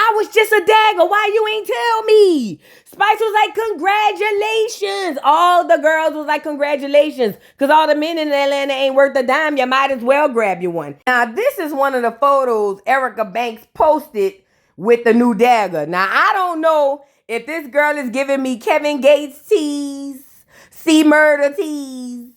I was just a dagger. Why you ain't tell me? Spice was like, congratulations. All the girls was like, congratulations. Because all the men in Atlanta ain't worth a dime. You might as well grab you one. Now, this is one of the photos Erica Banks posted with the new dagger. Now, I don't know if this girl is giving me Kevin Gates tease, C-Murder tease,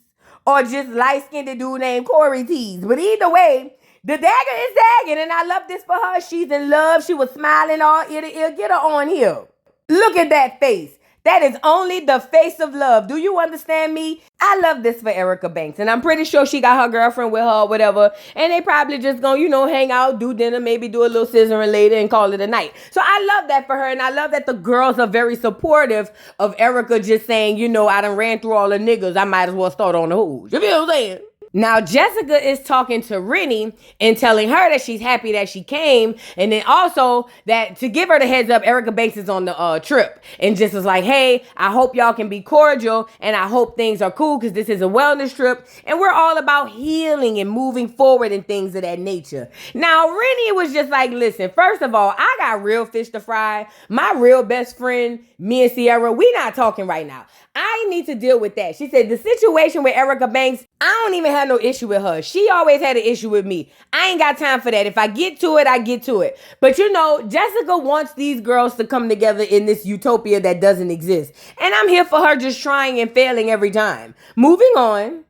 or just light-skinned dude named Corey tease. But either way, the dagger is dagging, and I love this for her. She's in love. She was smiling all ear to ear. Get her on here. Look at that face. That is only the face of love. Do you understand me? I love this for Erica Banks, and I'm pretty sure she got her girlfriend with her or whatever, and they probably just gonna, hang out, do dinner, maybe do a little scissoring later and call it a night. So I love that for her, and I love that the girls are very supportive of Erica just saying, I done ran through all the niggas. I might as well start on the hoods. You feel what I'm saying? Now, Jessica is talking to Rennie and telling her that she's happy that she came. And then also that to give her the heads up, Erica Banks is on the trip. And just is like, hey, I hope y'all can be cordial. And I hope things are cool because this is a wellness trip. And we're all about healing and moving forward and things of that nature. Now, Rennie was just like, listen, first of all, I got real fish to fry. My real best friend, me and Sierra, we not talking right now. I need to deal with that. She said the situation with Erica Banks, I don't even have no issue with her. She always had an issue with me. I ain't got time for that. If I get to it, I get to it. But Jessica wants these girls to come together in this utopia that doesn't exist. And I'm here for her just trying and failing every time. Moving on.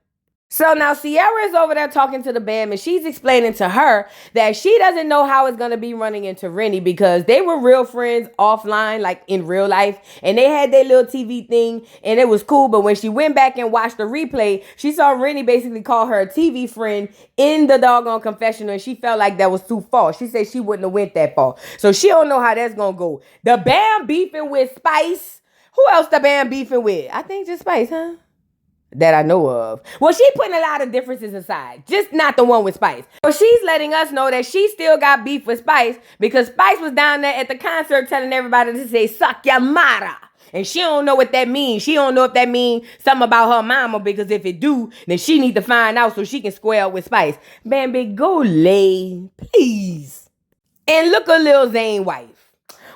So now Sierra is over there talking to the band, and she's explaining to her that she doesn't know how it's going to be running into Rennie because they were real friends offline, like in real life, and they had their little TV thing, and it was cool. But when she went back and watched the replay, she saw Rennie basically call her a TV friend in the doggone confessional, and she felt like that was too far. She said she wouldn't have went that far. So she don't know how that's going to go. The band beefing with Spice. Who else the band beefing with? I think just Spice, huh? That I know of. Well, she putting a lot of differences aside, just not the one with Spice. So she's letting us know that she still got beef with Spice because Spice was down there at the concert telling everybody to say, suck your mama. And she don't know what that means. She don't know if that means something about her mama because if it do, then she need to find out so she can square up with Spice. Bambi, go lay, please. And look at Lil Zane wife.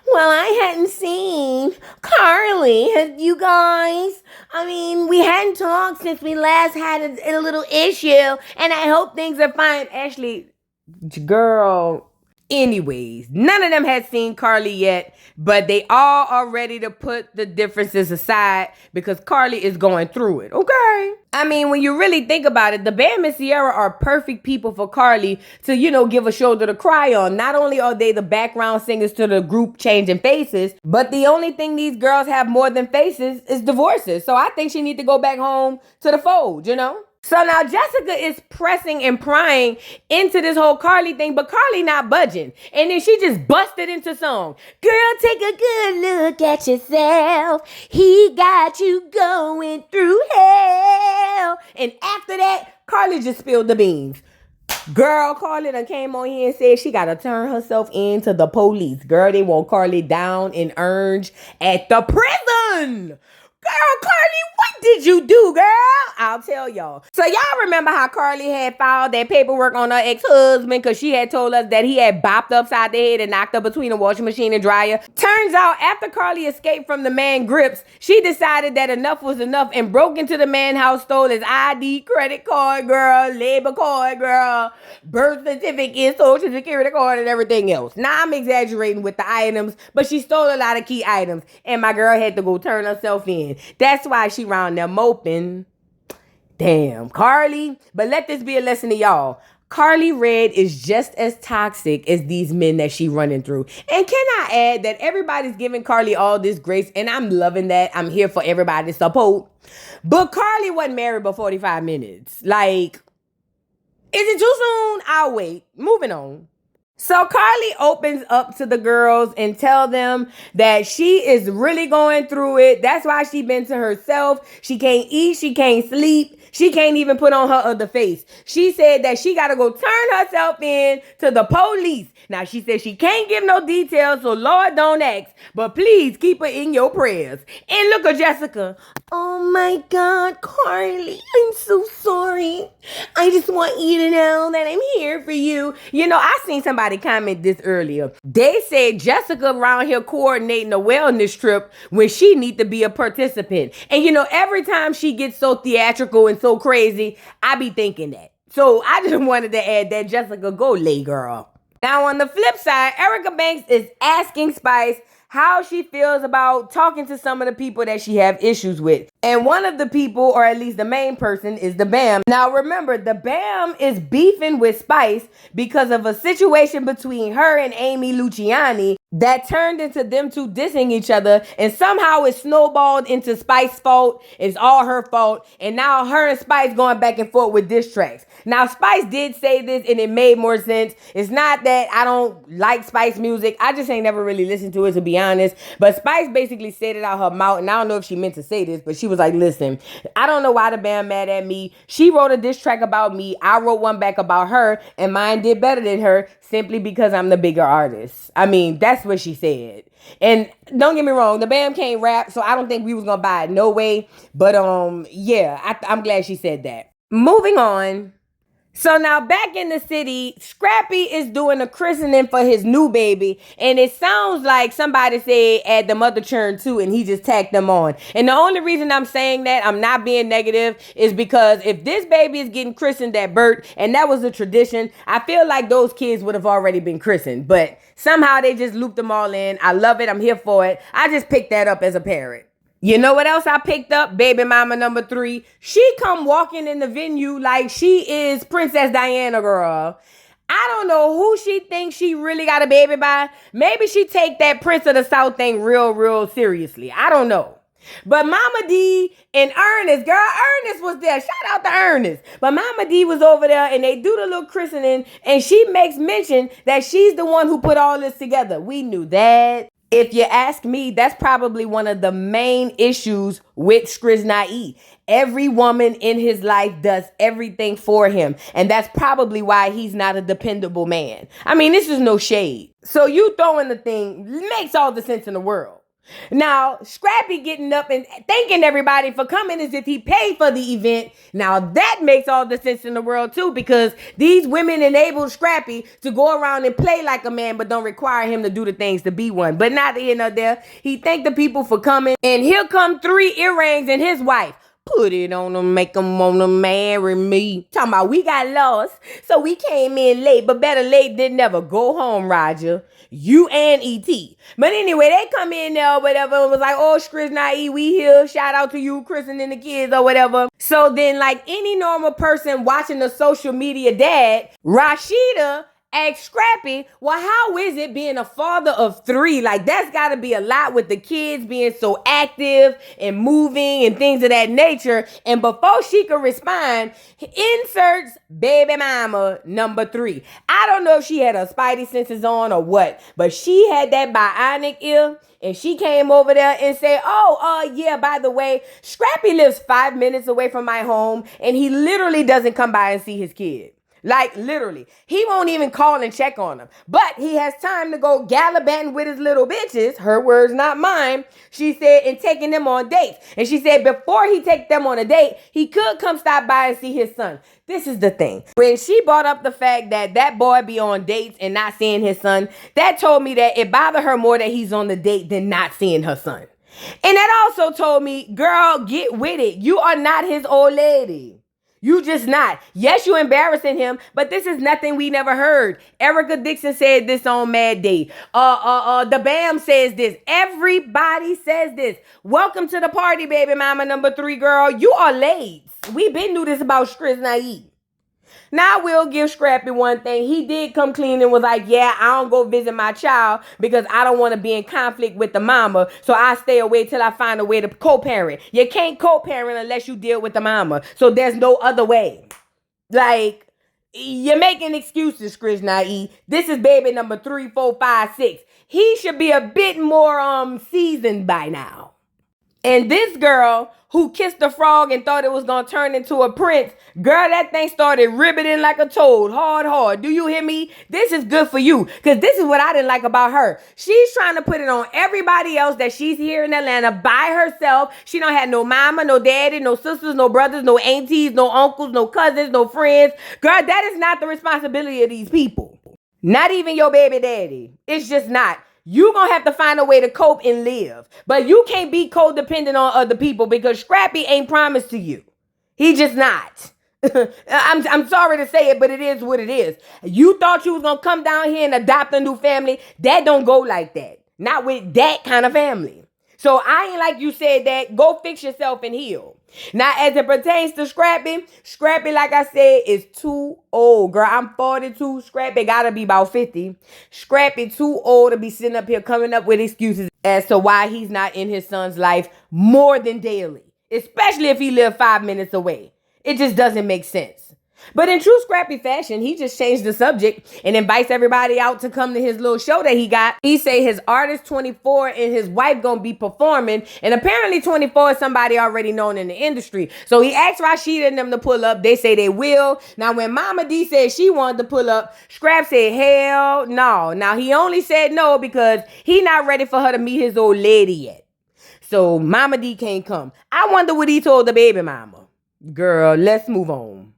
Well, I hadn't seen Karlie. Have you guys? I mean, we hadn't talked since we last had a little issue, and I hope things are fine. Ashley, girl. Anyways, none of them had seen Karlie yet, but they all are ready to put the differences aside because Karlie is going through it, okay? I mean, when you really think about it, the Bam and Sierra are perfect people for Karlie to, give a shoulder to cry on. Not only are they the background singers to the group Changing Faces, but the only thing these girls have more than faces is divorces. So I think she need to go back home to the fold, So now Jessica is pressing and prying into this whole Karlie thing, but Karlie not budging. And then she just busted into song. Girl, take a good look at yourself. He got you going through hell. And after that, Karlie just spilled the beans. Girl, Karlie done came on here and said she got to turn herself in to the police. Girl, they want Karlie down in Orange at the prison. Girl, Karlie, what did you do, girl? I'll tell y'all. So y'all remember how Karlie had filed that paperwork on her ex-husband because she had told us that he had bopped upside the head and knocked her between a washing machine and dryer. Turns out after Karlie escaped from the man grips, she decided that enough was enough and broke into the man house, stole his ID, credit card, girl, labor card, girl, birth certificate, social security card, and everything else. Now I'm exaggerating with the items, but she stole a lot of key items and my girl had to go turn herself in. That's why she round there moping. Damn, Karlie. But let this be a lesson to y'all. Karlie Redd is just as toxic as these men that she running through. And can I add that everybody's giving Karlie all this grace, and I'm loving that. I'm here for everybody's support. But Karlie wasn't married for 45 minutes. Like, is it too soon? I'll wait. Moving on. So Karlie opens up to the girls and tell them that she is really going through it. That's why she been to herself. She can't eat. She can't sleep. She can't even put on her other face. She said that she got to go turn herself in to the police. Now, she said she can't give no details, so Lord don't ask. But please keep her in your prayers. And look at Jessica. Oh, my God, Karlie, I'm so sorry. I just want you to know that I'm here for you. You know, I seen somebody comment this earlier. They said Jessica around here coordinating a wellness trip when she need to be a participant. And you know, every time she gets so theatrical and so crazy, I be thinking that. So I just wanted to add that. Jessica, go lay, girl. Now on the flip side, Erica Banks is asking Spice how she feels about talking to some of the people that she have issues with. And one of the people, or at least the main person, is the Bam. Now remember, the Bam is beefing with Spice because of a situation between her and Amy Luciani that turned into them two dissing each other, and somehow it snowballed into Spice's fault. It's all her fault, and now her and Spice going back and forth with diss tracks. Now Spice did say this and it made more sense. It's not that I don't like Spice music, I just ain't never really listened to it, to be honest. But Spice basically said it out her mouth, and I don't know if she meant to say this, but she was like, listen, I don't know why the Bam mad at me. She wrote a diss track about me, I wrote one back about her, and mine did better than her simply because I'm the bigger artist. I mean, that's what she said. And don't get me wrong, the Bam can't rap, so I don't think we was gonna buy it, no way. But yeah, I'm glad she said that. Moving on. So now back in the city, Scrappy is doing a christening for his new baby, and it sounds like somebody said add the mother churn too, and he just tagged them on. And the only reason I'm saying that, I'm not being negative, is because if this baby is getting christened at birth, and that was a tradition, I feel like those kids would have already been christened. But somehow they just looped them all in. I love it. I'm here for it. I just picked that up as a parent. You know what else I picked up? Baby mama number 3. She come walking in the venue like she is Princess Diana, girl. I don't know who she thinks she really got a baby by. Maybe she take that Prince of the South thing real seriously. I don't know. But Mama D and Ernest, girl, Ernest was there. Shout out to Ernest. But Mama D was over there, and they do the little christening, and she makes mention that she's the one who put all this together. We knew that. If you ask me, that's probably one of the main issues with Skriznai. Every woman in his life does everything for him. And that's probably why he's not a dependable man. I mean, this is no shade. So you throwing the thing makes all the sense in the world. Now, Scrappy getting up and thanking everybody for coming as if he paid for the event. Now, that makes all the sense in the world, too, because these women enabled Scrappy to go around and play like a man, but don't require him to do the things to be one. But not here nor there. He thanked the people for coming, and here come 3 earrings and his wife. Put it on them, make them wanna marry me. Talking about we got lost, so we came in late, but better late than never. Go home, Roger. You and E.T. But anyway, they come in there or whatever and was like, oh, Skriznai, we here. Shout out to you, christening the kids or whatever. So then, like any normal person watching the social media dad, Rashida asked Scrappy, well, how is it being a father of 3? Like, that's got to be a lot with the kids being so active and moving and things of that nature. And before she could respond, inserts baby mama number 3. I don't know if she had her spidey senses on or what, but she had that bionic ear. And she came over there and said, yeah, by the way, Scrappy lives 5 minutes away from my home, and he literally doesn't come by and see his kid. Like, literally. He won't even call and check on them. But he has time to go gallivanting with his little bitches. Her words, not mine. She said, and taking them on dates. And she said before he take them on a date, he could come stop by and see his son. This is the thing. When she brought up the fact that that boy be on dates and not seeing his son, that told me that it bothered her more that he's on the date than not seeing her son. And that also told me, girl, get with it. You are not his old lady. You just not. Yes, you embarrassing him, but this is nothing we never heard. Erica Dixon said this on Mad Day. The Bam says this. Everybody says this. Welcome to the party, baby mama number 3, girl. You are late. We been knew this about Skriznai. Now I will give Scrappy one thing. He did come clean and was like, yeah, I don't go visit my child because I don't want to be in conflict with the mama. So I stay away till I find a way to co-parent. You can't co-parent unless you deal with the mama. So there's no other way. Like, you're making excuses, Skriznai. This is baby number 3, 4, 5, 6. He should be a bit more seasoned by now. And this girl who kissed the frog and thought it was going to turn into a prince, girl, that thing started ribbiting like a toad. Hard. Do you hear me? This is good for you, because this is what I didn't like about her. She's trying to put it on everybody else that she's here in Atlanta by herself. She don't have no mama, no daddy, no sisters, no brothers, no aunties, no uncles, no cousins, no friends. Girl, that is not the responsibility of these people. Not even your baby daddy. It's just not. You gonna have to find a way to cope and live. But you can't be codependent on other people, because Scrappy ain't promised to you. He just not. I'm sorry to say it, but it is what it is. You thought you was gonna come down here and adopt a new family. That don't go like that. Not with that kind of family. So I ain't like you said that. Go fix yourself and heal. Now, as it pertains to Scrappy, like I said, is too old. Girl, I'm 42. Scrappy gotta be about 50. Scrappy too old to be sitting up here coming up with excuses as to why he's not in his son's life more than daily. Especially if he lived 5 minutes away. It just doesn't make sense. But in true Scrappy fashion, he just changed the subject and invites everybody out to come to his little show that he got. He say his artist 24 and his wife gonna be performing, and apparently 24 is somebody already known in the industry. So he asked Rashida and them to pull up. They say they will. Now when Mama D said she wanted to pull up, Scrap said hell no. Now he only said no because he not ready for her to meet his old lady yet. So Mama D can't come. I wonder what he told the baby mama. Girl, let's move on.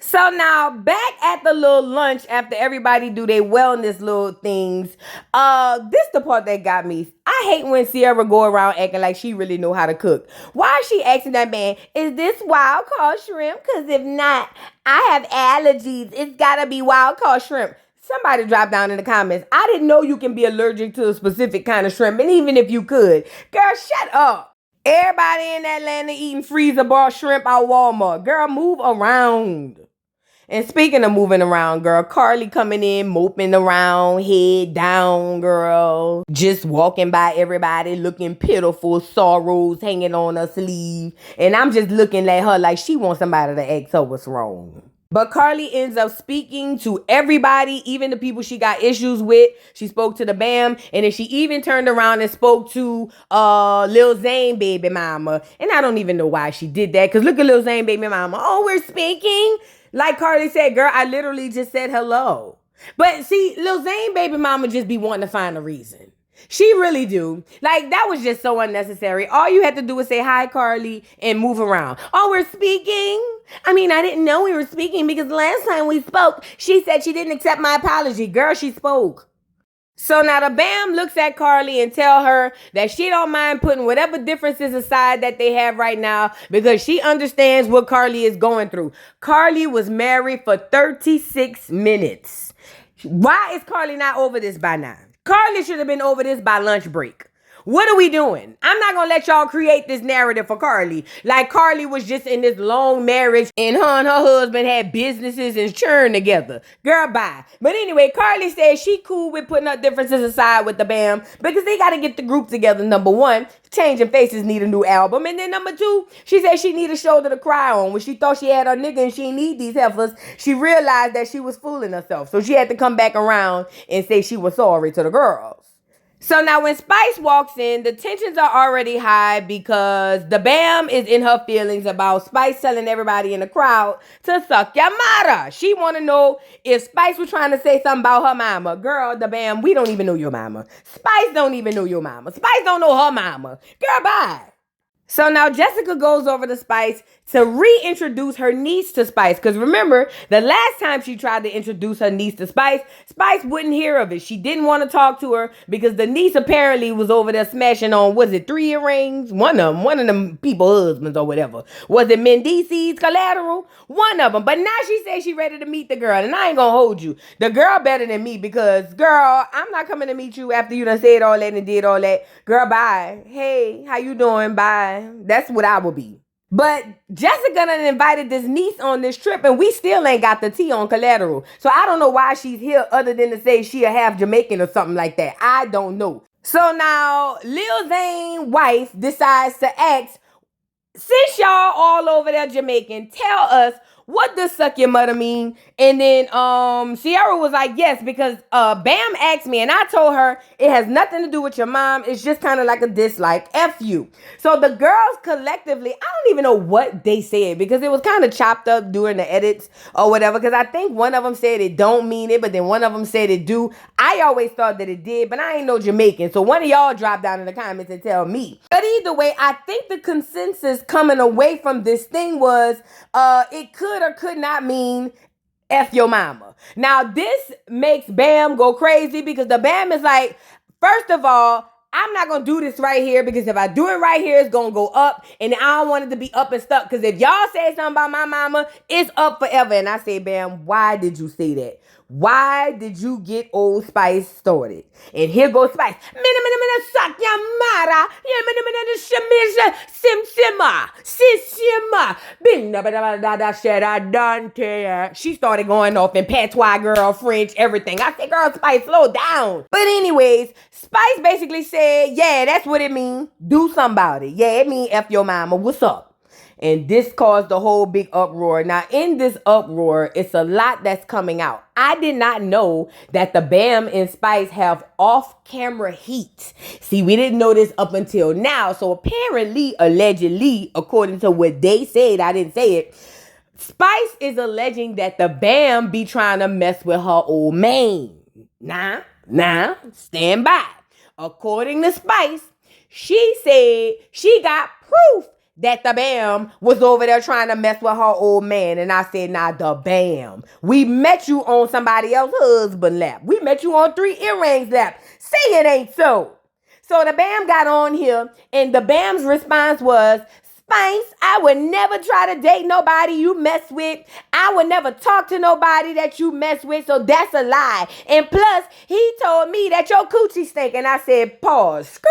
So now back at the little lunch after everybody do their wellness little things. This the part that got me. I hate when Sierra go around acting like she really know how to cook. Why is she asking that man, is this wild caught shrimp? Because if not, I have allergies. It's gotta be wild caught shrimp. Somebody drop down in the comments. I didn't know you can be allergic to a specific kind of shrimp. And even if you could, girl, shut up. Everybody in Atlanta eating freezer bar shrimp out Walmart. Girl, move around. And speaking of moving around, girl, Karlie coming in, moping around, head down, girl. Just walking by everybody, looking pitiful, sorrows hanging on her sleeve. And I'm just looking at her like she wants somebody to ask her what's wrong. But Karlie ends up speaking to everybody, even the people she got issues with. She spoke to the Bam, and then she even turned around and spoke to Lil Zane baby mama. And I don't even know why she did that, because look at Lil Zane baby mama. Oh, we're speaking? Like Karlie said, girl, I literally just said hello. But see, Lil Zane baby mama just be wanting to find a reason. She really do. Like, that was just so unnecessary. All you had to do was say, hi, Karlie, and move around. Oh, we're speaking? I mean, I didn't know we were speaking because last time we spoke, she said she didn't accept my apology. Girl, she spoke. So now the Bam looks at Karlie and tell her that she don't mind putting whatever differences aside that they have right now, because she understands what Karlie is going through. Karlie was married for 36 minutes. Why is Karlie not over this by now? Karlie should have been over this by lunch break. What are we doing? I'm not going to let y'all create this narrative for Karlie. Like Karlie was just in this long marriage and her husband had businesses and churn together. Girl, bye. But anyway, Karlie says she cool with putting her differences aside with the Bam because they got to get the group together. Number one, Changing Faces need a new album. And then number two, she said she need a shoulder to cry on. When she thought she had her nigga and she didn't need these heifers, she realized that she was fooling herself. So she had to come back around and say she was sorry to the girls. So now when Spice walks in, the tensions are already high because the Bam is in her feelings about Spice telling everybody in the crowd to suck your mother. She want to know if Spice was trying to say something about her mama. Girl, the Bam, we don't even know your mama. Spice don't even know your mama. Spice don't know her mama. Girl, bye. So now Jessica goes over to Spice to reintroduce her niece to Spice. Because remember, the last time she tried to introduce her niece to Spice, Spice wouldn't hear of it. She didn't want to talk to her because the niece apparently was over there smashing on, was it 3 earrings? One of them people's husbands or whatever. Was it Mendici's collateral? One of them. But now she says she ready to meet the girl. And I ain't going to hold you. The girl better than me because, girl, I'm not coming to meet you after you done said all that and did all that. Girl, bye. Hey, how you doing? Bye. That's what I will be. But Jessica done invited this niece on this trip and we still ain't got the tea on collateral. So I don't know why she's here other than to say she a half Jamaican or something like that. I don't know. So now Lil Zane's wife decides to ask, since y'all all over there Jamaican, tell us what does suck your mother mean? And then Sierra was like, yes, because Bam asked me, and I told her it has nothing to do with your mom. It's just kind of like a dislike. F you. So the girls collectively, I don't even know what they said because it was kind of chopped up during the edits or whatever. Because I think one of them said it don't mean it, but then one of them said it do. I always thought that it did, but I ain't no Jamaican. So one of y'all drop down in the comments and tell me. But either way, I think the consensus coming away from this thing was it could or could not mean F your mama. Now, this makes Bam go crazy because the Bam is like, first of all, I'm not going to do this right here because if I do it right here, it's going to go up and I don't want it to be up and stuck because if y'all say something about my mama, it's up forever. And I say, Bam, why did you say that? Why did you get Old Spice started? And here goes Spice. Suck your mother. She started going off in patois, girl, French, everything. I said, girl, Spice, slow down. But anyways, Spice basically said, yeah, that's what it means. Do something about it. Yeah, it means F your mama. What's up? And this caused a whole big uproar. Now, in this uproar, it's a lot that's coming out. I did not know that the Bam and Spice have off-camera heat. See, we didn't know this up until now. So apparently, allegedly, according to what they said, I didn't say it, Spice is alleging that the Bam be trying to mess with her old man. Now, stand by. According to Spice, she said she got proof that the Bam was over there trying to mess with her old man. And I said, nah, the Bam. We met you on somebody else's husband lap. We met you on 3 earrings lap. Say it ain't so. So the Bam got on here and the Bam's response was, Spice, I would never try to date nobody you mess with. I would never talk to nobody that you mess with. So that's a lie. And plus, he told me that your coochie stink. And I said, pause. Skirt.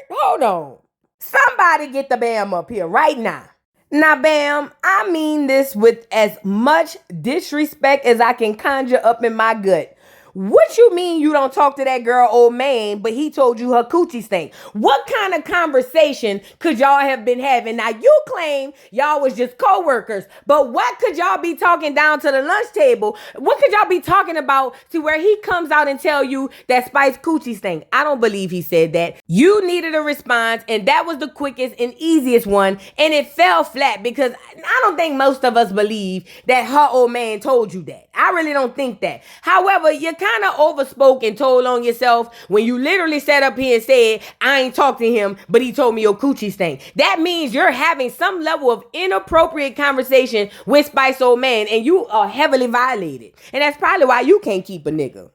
Hold on. Somebody get the Bam up here right now. Now, Bam, I mean this with as much disrespect as I can conjure up in my gut. What you mean you don't talk to that girl old man, but he told you her coochie stink? What kind of conversation could y'all have been having? Now, you claim y'all was just co-workers, but what could y'all be talking down to the lunch table? What could y'all be talking about to where he comes out and tell you that Spice coochie stink? I don't believe he said that. You needed a response, and that was the quickest and easiest one, and it fell flat because I don't think most of us believe that her old man told you that. I really don't think that. However, you kind of overspoke and told on yourself when you literally sat up here and said, I ain't talked to him, but he told me your coochie stink. That means you're having some level of inappropriate conversation with Spice old man and you are heavily violated. And that's probably why you can't keep a nigga.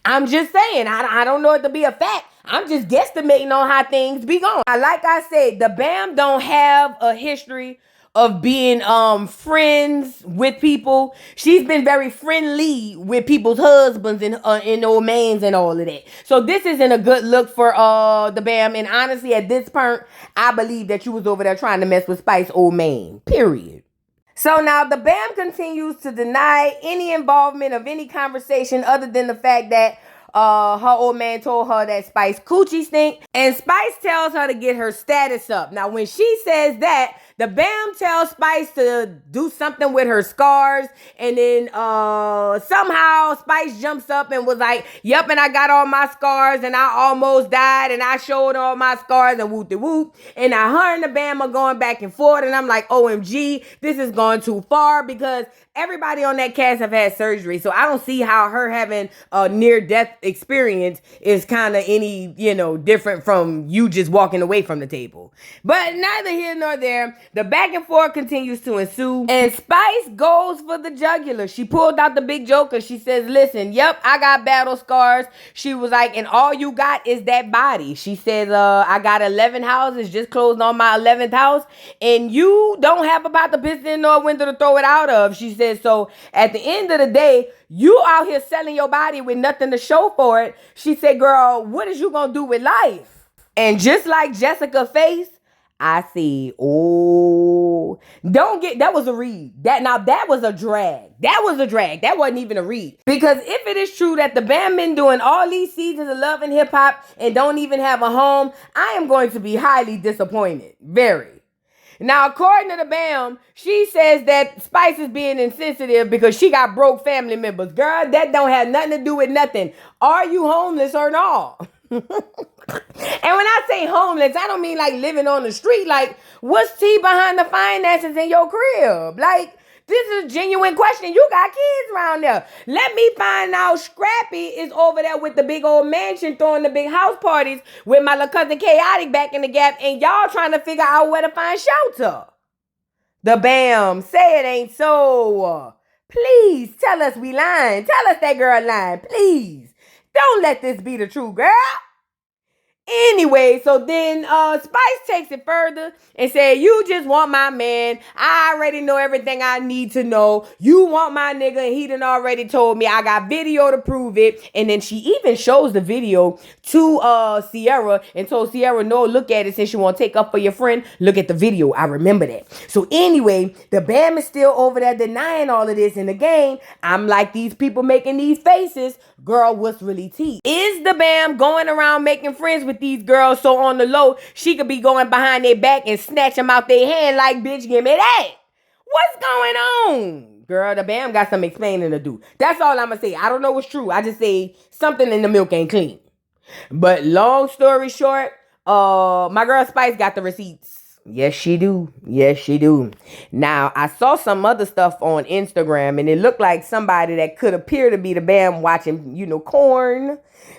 I'm just saying, I don't know it to be a fact. I'm just guesstimating on how things be going. Like I said, the Bam don't have a history of being friends with people. She's been very friendly with people's husbands and old mans and all of that. So this isn't a good look for the Bam. And honestly, at this point, I believe that you was over there trying to mess with Spice old man. Period. So now the Bam continues to deny any involvement of any conversation other than the fact that her old man told her that Spice coochie stink. And Spice tells her to get her status up. Now, when she says that, the Bam tells Spice to do something with her scars. And then somehow Spice jumps up and was like, yep, and I got all my scars and I almost died and I showed all my scars and whoop-de-whoop. And now her and the Bam are going back and forth. And I'm like, OMG, this is going too far because everybody on that cast have had surgery. So I don't see how her having a near-death experience is kind of any, different from you just walking away from the table. But neither here nor there. The back and forth continues to ensue. And Spice goes for the jugular. She pulled out the big joker. She says, listen, yep, I got battle scars. She was like, and all you got is that body. She says, I got 11 houses, just closed on my 11th house. And you don't have about the piston nor window to throw it out of. She says, so at the end of the day, you out here selling your body with nothing to show for it. She said, girl, what is you going to do with life? And just like Jessica face, I see, that was a read. That was a drag. That wasn't even a read. Because if it is true that the Bam been doing all these seasons of Love and Hip Hop and don't even have a home, I am going to be highly disappointed. Very. Now, according to the Bam, she says that Spice is being insensitive because she got broke family members. Girl, that don't have nothing to do with nothing. Are you homeless or not? And when I say homeless, I don't mean like living on the street. Like, what's tea behind the finances in your crib? Like, this is a genuine question. You got kids around there. Let me find out. Scrappy is over there with the big old mansion throwing the big house parties with my little cousin Chaotic back in the gap, and y'all trying to figure out where to find shelter. The Bam, say it ain't so. Please tell us we lying. Tell us that girl lying. Please. Don't let this be the truth, girl. Anyway, so then Spice takes it further and said, you just want my man. I already know everything I need to know. You want my nigga, and he done already told me. I got video to prove it. And then she even shows the video to Sierra and told Sierra, no, look at it since you want to take up for your friend. Look at the video. I remember that. So anyway, the Bam is still over there denying all of this in the game. I'm like, these people making these faces. Girl, what's really tea? Is the Bam going around making friends with these girls so on the low she could be going behind their back and snatch them out their hand like, bitch, give me that? What's going on? Girl, the Bam got some explaining to do. That's all I'm gonna say. I don't know what's true. I just say something in the milk ain't clean. But long story short, my girl Spice got the receipts. Yes, she do. Yes, she do. Now, I saw some other stuff on Instagram, and it looked like somebody that could appear to be the Bam watching, corn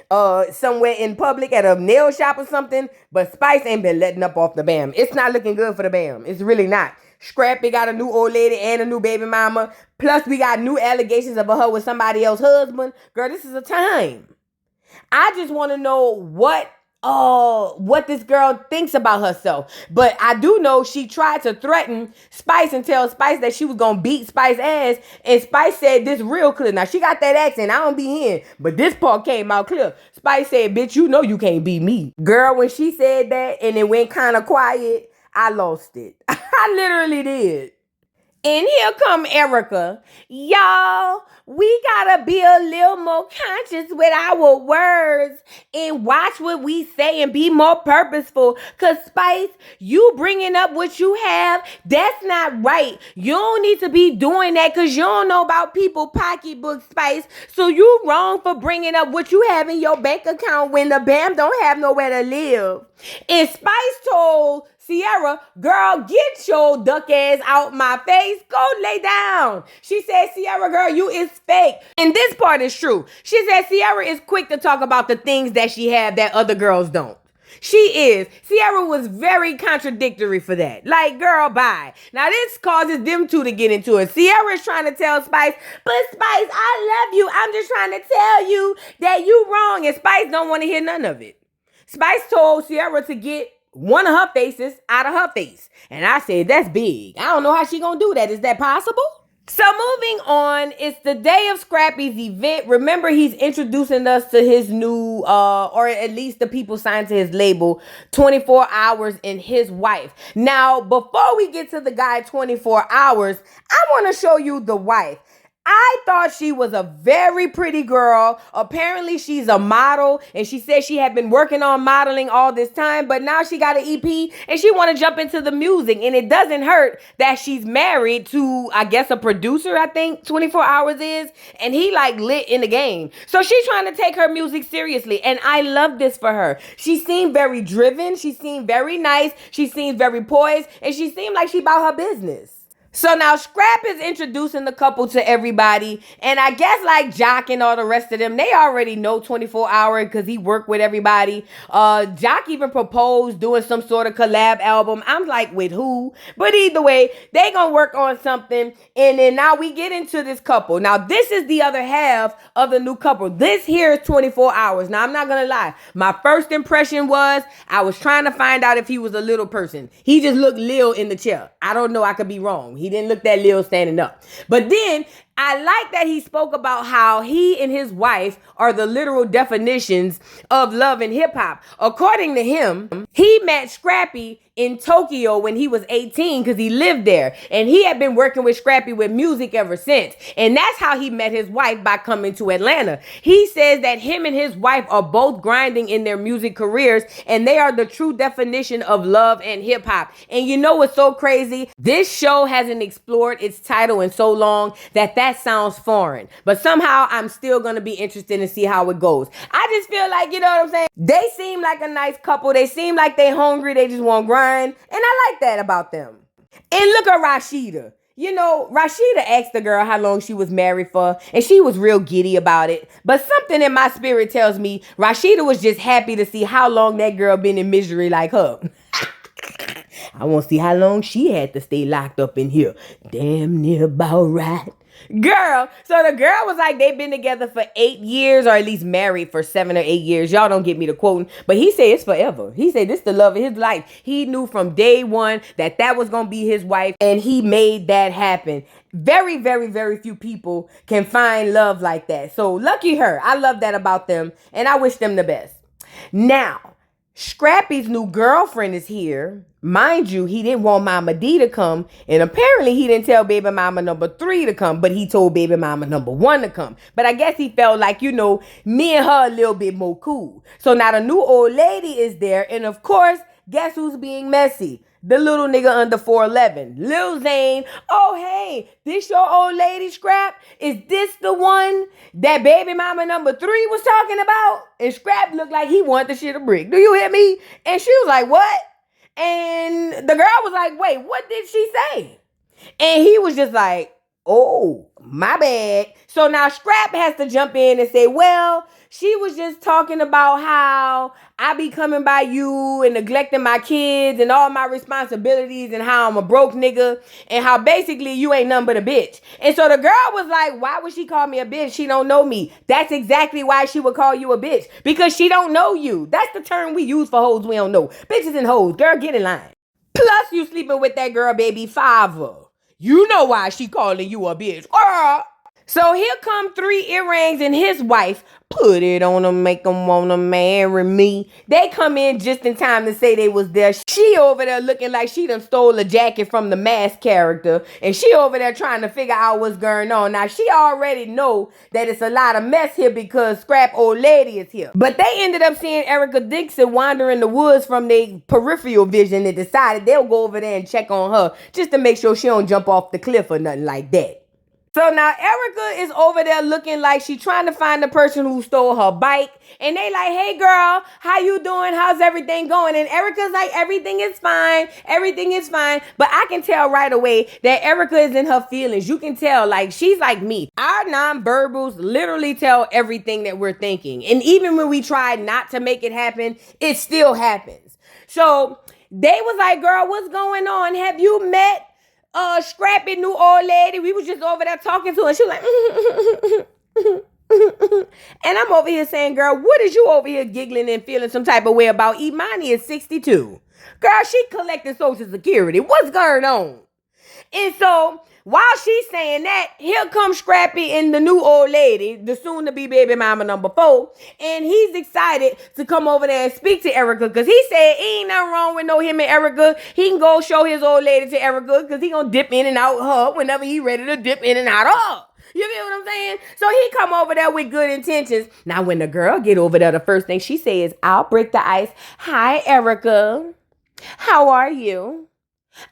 somewhere in public at a nail shop or something. But Spice ain't been letting up off the Bam. It's not looking good for the Bam. It's really not. Scrappy got a new old lady and a new baby mama. Plus, we got new allegations of her with somebody else's husband. Girl, this is a time. I just want to know what this girl thinks about herself. But I do know she tried to threaten Spice and tell Spice that she was going to beat Spice's ass. And Spice said this real clear. Now, she got that accent. I don't be hearing. But this part came out clear. Spice said, bitch, you know you can't beat me. Girl, when she said that and it went kind of quiet, I lost it. I literally did. And here come Erica. Y'all, we gotta be a little more conscious with our words and watch what we say and be more purposeful. Cause Spice, you bringing up what you have, that's not right. You don't need to be doing that cause you don't know about people's pocketbook, Spice. So you wrong for bringing up what you have in your bank account when the Bam don't have nowhere to live. And Spice told Sierra, girl, get your duck ass out my face. Go lay down. She said, Sierra, girl, you is fake. And this part is true. She said Sierra is quick to talk about the things that she have that other girls don't. She is. Sierra was very contradictory for that. Like, girl, bye. Now, this causes them two to get into it. Sierra is trying to tell Spice, but Spice, I love you. I'm just trying to tell you that you wrong. And Spice don't want to hear none of it. Spice told Sierra to get one of her faces out of her face. And I said, that's big. I don't know how she gonna do that. Is that possible? So moving on, it's the day of Scrappy's event. Remember, he's introducing us to his new, or at least the people signed to his label, 24 Hours and his wife. Now, before we get to the guy 24 Hours, I want to show you the wife. I thought she was a very pretty girl. Apparently, she's a model, and she said she had been working on modeling all this time, but now she got an EP, and she want to jump into the music, and it doesn't hurt that she's married to, I guess, a producer, I think 24 Hours is, and he, like, lit in the game. So she's trying to take her music seriously, and I love this for her. She seemed very driven. She seemed very nice. She seemed very poised, and she seemed like she about her business. So now Scrap is introducing the couple to everybody. And I guess like Jock and all the rest of them, they already know 24 Hour because he worked with everybody. Jock even proposed doing some sort of collab album. I'm like, with who? But either way, they gonna work on something. And then now we get into this couple. Now this is the other half of the new couple. This here is 24 Hours. Now I'm not gonna lie. My first impression was I was trying to find out if he was a little person. He just looked Lil in the chair. I don't know. I could be wrong. He didn't look that Lil standing up. But then I like that he spoke about how he and his wife are the literal definitions of love and hip hop. According to him, he met Scrappy in Tokyo when he was 18 because he lived there. And he had been working with Scrappy with music ever since. And that's how he met his wife, by coming to Atlanta. He says that him and his wife are both grinding in their music careers, and they are the true definition of love and hip hop. And you know what's so crazy? This show hasn't explored its title in so long that sounds foreign. But somehow I'm still going to be interested to see how it goes. I just feel like, you know what I'm saying? They seem like a nice couple. They seem like they hungry. They just want grind. And I like that about them. And look at Rashida. You know, Rashida asked the girl how long she was married for, and she was real giddy about it. But something in my spirit tells me Rashida was just happy to see how long that girl been in misery like her. I want to see how long she had to stay locked up in here. Damn near about right. Girl, so the girl was like, they've been together for 8 years, or at least married for 7 or 8 years. Y'all don't get me to quoting, but he said it's forever. He said this is the love of his life. He knew from day one that was going to be his wife, and he made that happen. Very, very, very few people can find love like that. So lucky her. I love that about them, and I wish them the best. Now, Scrappy's new girlfriend is here. Mind you, he didn't want Mama D to come, and apparently he didn't tell baby mama number 3 to come, but he told baby mama number 1 to come. But I guess he felt like, you know, me and her a little bit more cool. So now the new old lady is there, and of course, guess who's being messy? The little nigga under 4'11", Lil Zane. Oh, hey, this your old lady, Scrap? Is this the one that baby mama number 3 was talking about? And Scrap looked like he wanted the shit a brick. Do you hear me? And she was like, what? And the girl was like, wait, what did she say? And he was just like, oh, my bad. So now Scrap has to jump in and say, well, she was just talking about how I be coming by you and neglecting my kids and all my responsibilities, and how I'm a broke nigga, and how basically you ain't nothing but a bitch. And so the girl was like, why would she call me a bitch? She don't know me. That's exactly why she would call you a bitch, because she don't know you. That's the term we use for hoes we don't know. Bitches and hoes. Girl, get in line. Plus you sleeping with that girl baby father. You know why she calling you a bitch. Girl. So here come 3 earrings and his wife. Put it on them, make them wanna marry me. They come in just in time to say they was there. She over there looking like she done stole a jacket from the Mask character. And she over there trying to figure out what's going on. Now she already know that it's a lot of mess here because Scrap old lady is here. But they ended up seeing Erica Dixon wander in the woods from their peripheral vision and decided they'll go over there and check on her just to make sure she don't jump off the cliff or nothing like that. So now Erica is over there looking like she's trying to find the person who stole her bike. And they like, hey girl, how you doing? How's everything going? And Erica's like, everything is fine. Everything is fine. But I can tell right away that Erica is in her feelings. You can tell, like, she's like me. Our nonverbals literally tell everything that we're thinking. And even when we try not to make it happen, it still happens. So they was like, girl, what's going on? Have you met Scrappy new old lady? We was just over there talking to her. She was like, and I'm over here saying, girl, what is you over here giggling and feeling some type of way about? Imani is 62. Girl, she collected Social Security. What's going on? And so while she's saying that, here comes Scrappy and the new old lady, the soon-to-be baby mama number 4, and he's excited to come over there and speak to Erica because he said ain't nothing wrong with him and Erica. He can go show his old lady to Erica because he gonna dip in and out her whenever he ready to dip in and out of her. You feel what I'm saying? So he come over there with good intentions. Now when the girl get over there, the first thing she says, I'll break the ice. Hi, Erica. How are you?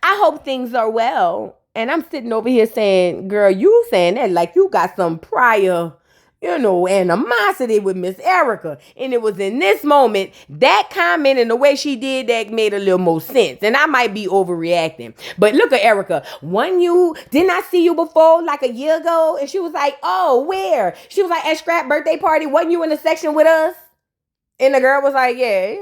I hope things are well. And I'm sitting over here saying, girl, you saying that like you got some prior, animosity with Miss Erica. And it was in this moment, that comment and the way she did that made a little more sense. And I might be overreacting. But look at Erica. Didn't I see you before like a year ago? And she was like, oh, where? She was like, at Scrap birthday party. Wasn't you in the section with us? And the girl was like, yeah.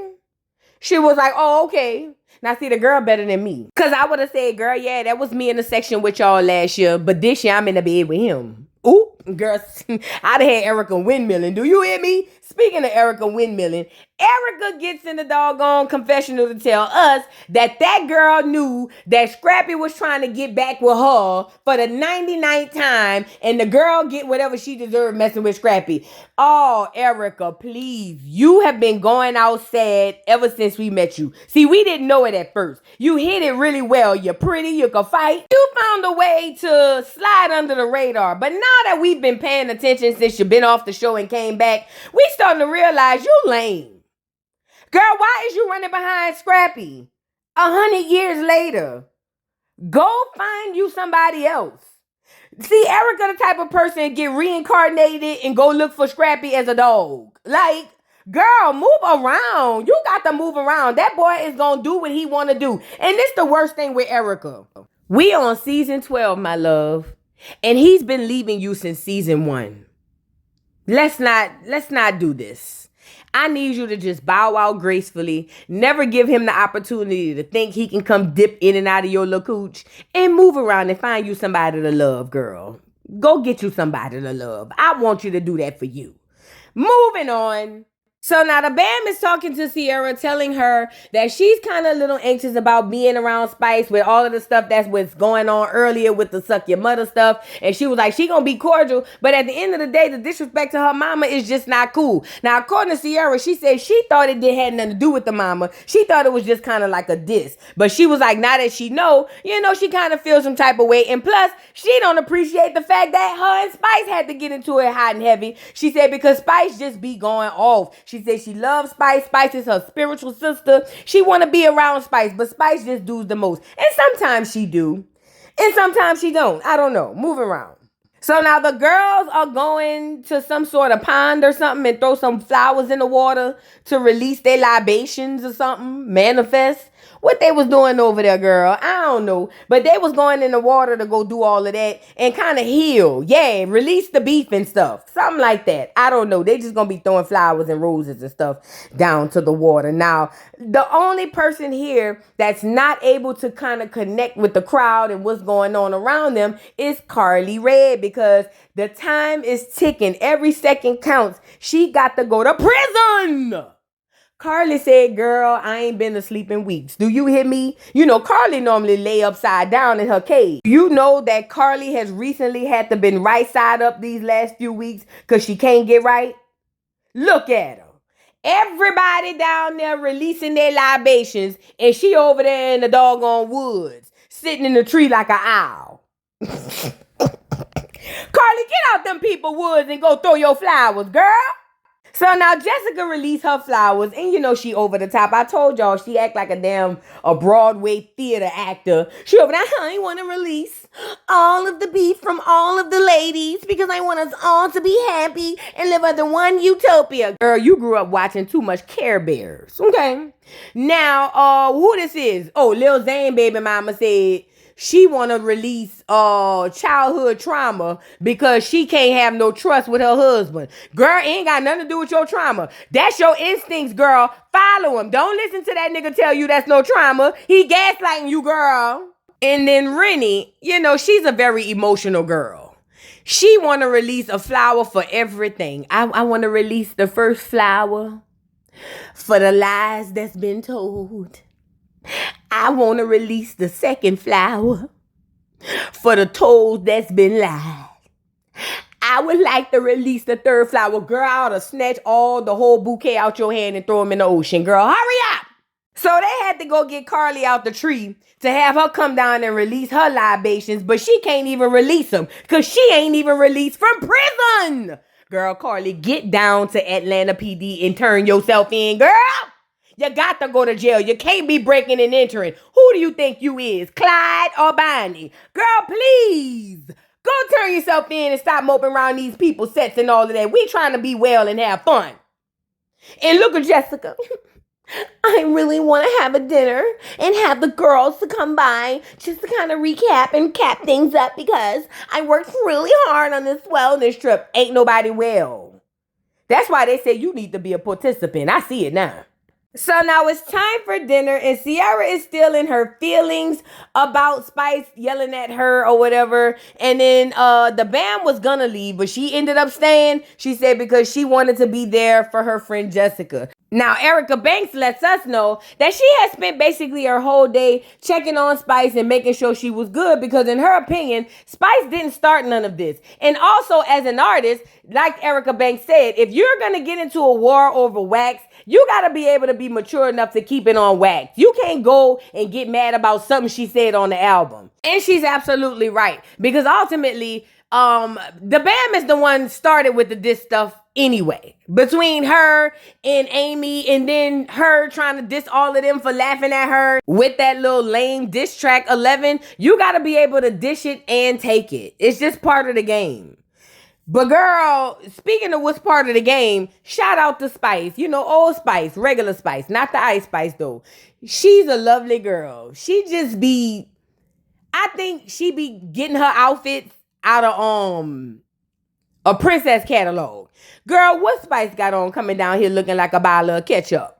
She was like, oh, okay. Now, see, the girl better than me. Because I would have said, girl, yeah, that was me in the section with y'all last year. But this year, I'm in the bed with him. Ooh, girl, I'd have had Erica windmilling. Do you hear me? Speaking of Erica windmilling, Erica gets in the doggone confessional to tell us that girl knew that Scrappy was trying to get back with her for the 99th time, and the girl get whatever she deserved messing with Scrappy. Oh, Erica, please. You have been going out sad ever since we met you. See, we didn't know it at first. You hit it really well. You're pretty, you can fight. You found a way to slide under the radar. But now that we've been paying attention since you've been off the show and came back, we starting to realize you lame. Girl, why is you running behind Scrappy? 100 years later. Go find you somebody else. See, Erica the type of person get reincarnated and go look for Scrappy as a dog. Like, girl, move around. You got to move around. That boy is going to do what he want to do. And this the worst thing with Erica. We on season 12, my love. And he's been leaving you since season 1. Let's not do this. I need you to just bow out gracefully. Never give him the opportunity to think he can come dip in and out of your little cooch. And move around and find you somebody to love, girl. Go get you somebody to love. I want you to do that for you. Moving on. So now the Bam is talking to Sierra, telling her that she's kind of a little anxious about being around Spice with all of the stuff that's what's going on earlier with the suck your mother stuff. And she was like, she gonna be cordial. But at the end of the day, the disrespect to her mama is just not cool. Now, according to Sierra, she said she thought it had nothing to do with the mama. She thought it was just kind of like a diss. But she was like, now that she know, she kind of feels some type of way. And plus, she don't appreciate the fact that her and Spice had to get into it hot and heavy. She said because Spice just be going off. She said she loves Spice. Spice is her spiritual sister. She want to be around Spice, but Spice just does the most. And sometimes she do. And sometimes she don't. I don't know. Move around. So now the girls are going to some sort of pond or something and throw some flowers in the water to release their libations or something. Manifest. What they was doing over there, girl, I don't know. But they was going in the water to go do all of that and kind of heal. Yeah, release the beef and stuff. Something like that. I don't know. They just going to be throwing flowers and roses and stuff down to the water. Now, the only person here that's not able to kind of connect with the crowd and what's going on around them is Karlie Red, because the time is ticking. Every second counts. She got to go to prison. Karlie said, girl, I ain't been asleep in weeks. Do you hear me? Karlie normally lay upside down in her cage. You know that Karlie has recently had to been right side up these last few weeks because she can't get right. Look at her. Everybody down there releasing their libations, and she over there in the doggone woods, sitting in the tree like an owl. Karlie, get out them people woods and go throw your flowers, girl. So now Jessica released her flowers, and she over the top. I told y'all she act like a Broadway theater actor. She over there, I want to release all of the beef from all of the ladies because I want us all to be happy and live under one utopia. Girl, you grew up watching too much Care Bears, okay? Now, who this is? Oh, Lil Zane baby mama said she want to release childhood trauma because she can't have no trust with her husband. Girl, ain't got nothing to do with your trauma. That's your instincts, girl. Follow him. Don't listen to that nigga tell you that's no trauma. He gaslighting you, girl. And then Rennie, she's a very emotional girl. She want to release a flower for everything. I want to release the first flower for the lies that's been told. I want to release the second flower for the toes that's been lied. I would like to release the third flower. Girl, I ought to snatch the whole bouquet out your hand and throw them in the ocean. Girl, hurry up. So they had to go get Karlie out the tree to have her come down and release her libations, but she can't even release them because she ain't even released from prison. Girl, Karlie, get down to Atlanta PD and turn yourself in, girl. You got to go to jail. You can't be breaking and entering. Who do you think you is? Clyde or Bonnie? Girl, please. Go turn yourself in and stop moping around these people's sets and all of that. We trying to be well and have fun. And look at Jessica. I really want to have a dinner and have the girls to come by just to kind of recap and cap things up because I worked really hard on this wellness trip. Ain't nobody well. That's why they say you need to be a participant. I see it now. So now it's time for dinner, and Sierra is still in her feelings about Spice yelling at her or whatever. And then the band was gonna leave, but she ended up staying. She said because she wanted to be there for her friend Jessica. Now, Erica Banks lets us know that she has spent basically her whole day checking on Spice and making sure she was good because in her opinion, Spice didn't start none of this. And also as an artist, like Erica Banks said, if you're going to get into a war over wax, you got to be able to be mature enough to keep it on wax. You can't go and get mad about something she said on the album. And she's absolutely right because ultimately, the Bam is the one started with the diss stuff anyway. Between her and Amy and then her trying to diss all of them for laughing at her with that little lame diss track 11, you got to be able to dish it and take it. It's just part of the game. But girl, speaking of what's part of the game, shout out to Spice. You know, Old Spice, regular Spice, not the Ice Spice though. She's a lovely girl. I think she be getting her outfits out of a princess catalog. Girl, what Spice got on coming down here looking like a bottle of ketchup?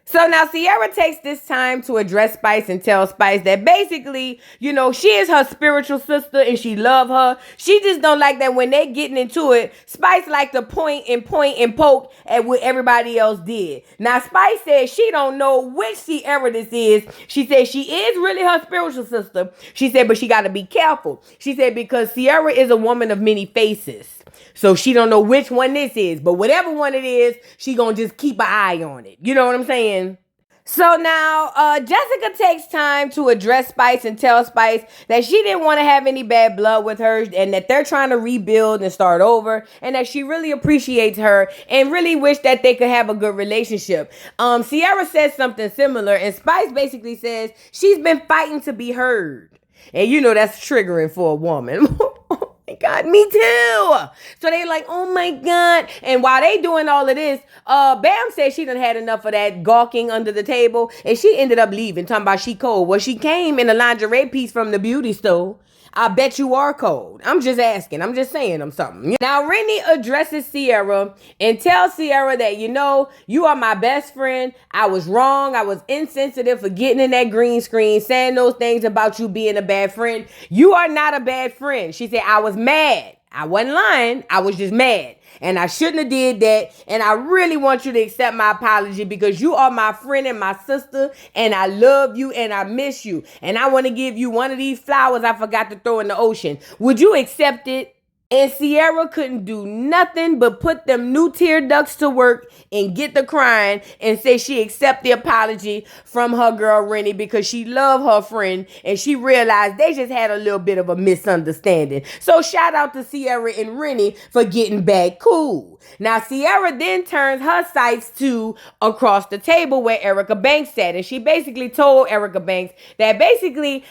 So now Sierra takes this time to address Spice and tell Spice that basically, you know, she is her spiritual sister and she love her. She just don't like that when they getting into it, Spice like to point and poke at what everybody else did. Now Spice says she don't know which Sierra this is. She said she is really her spiritual sister. She said, but she got to be careful. She said because Sierra is a woman of many faces. So she don't know which one this is, but whatever one it is, she gonna just keep an eye on it. You know what I'm saying? So now Jessica takes time to address Spice and tell Spice that she didn't want to have any bad blood with her and that they're trying to rebuild and start over and that she really appreciates her and really wish that they could have a good relationship. Sierra says something similar and Spice basically says she's been fighting to be heard. And you know that's triggering for a woman. My God, me too. So they like, oh my God. And while they doing all of this, Bam said she done had enough of that gawking under the table. And she ended up leaving, talking about she cold. Well, she came in a lingerie piece from the beauty store. I bet you are cold. I'm just asking. I'm just saying I'm something. Now, Rennie addresses Sierra and tells Sierra that, you know, you are my best friend. I was wrong. I was insensitive for getting in that green screen, saying those things about you being a bad friend. You are not a bad friend. She said, I was mad. I wasn't lying. I was just mad. And I shouldn't have did that. And I really want you to accept my apology because you are my friend and my sister. And I love you and I miss you. And I want to give you one of these flowers I forgot to throw in the ocean. Would you accept it? And Sierra couldn't do nothing but put them new tear ducts to work and get the crying and say she accept the apology from her girl Rennie because she loved her friend and she realized they just had a little bit of a misunderstanding. So shout out to Sierra and Rennie for getting back cool. Now Sierra then turns her sights to across the table where Erica Banks sat and she basically told Erica Banks that basically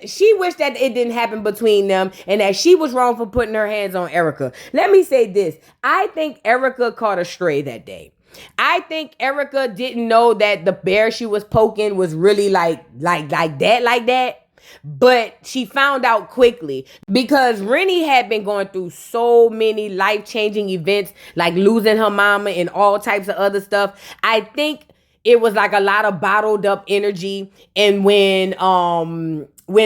she wished that it didn't happen between them and that she was wrong for putting her hands on Erica. Let me say this. I think Erica caught a stray that day. I think Erica didn't know that the bear she was poking was really like that. But she found out quickly because Rennie had been going through so many life-changing events like losing her mama and all types of other stuff. I think it was like a lot of bottled up energy. And when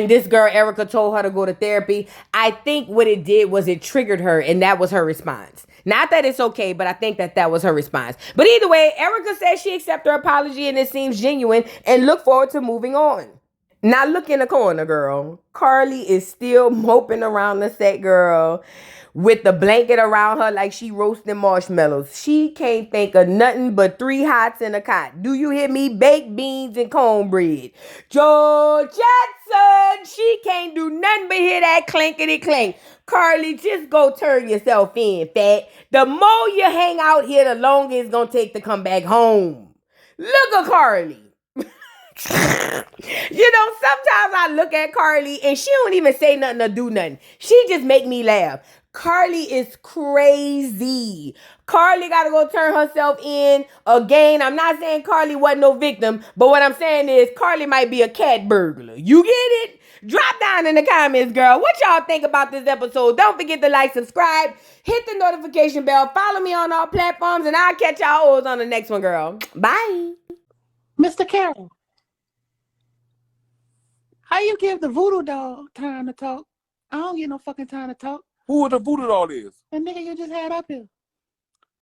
this girl Erica told her to go to therapy, I think what it did was it triggered her and that was her response. Not that it's okay, but I think that was her response. But either way, Erica says she accepts her apology and it seems genuine and look forward to moving on. Now look in the corner, girl. Karlie is still moping around the set, girl, with the blanket around her like she roasting marshmallows. She can't think of nothing but 3 hots in a cot. Do you hear me? Baked beans and cornbread. Joe Jackson, she can't do nothing but hear that clankety clank. Karlie, just go turn yourself in, fat. The more you hang out here, the longer it's gonna take to come back home. Look at Karlie. You know, sometimes I look at Karlie and she don't even say nothing or do nothing. She just make me laugh. Karlie is crazy. Karlie got to go turn herself in again. I'm not saying Karlie wasn't no victim, but what I'm saying is Karlie might be a cat burglar. You get it? Drop down in the comments, girl. What y'all think about this episode? Don't forget to like, subscribe, hit the notification bell, follow me on all platforms, and I'll catch y'all on the next one, girl. Bye. Mr. Carroll, how you give the voodoo doll time to talk? I don't get no fucking time to talk. Who the voodoo doll is? The nigga you just had up here.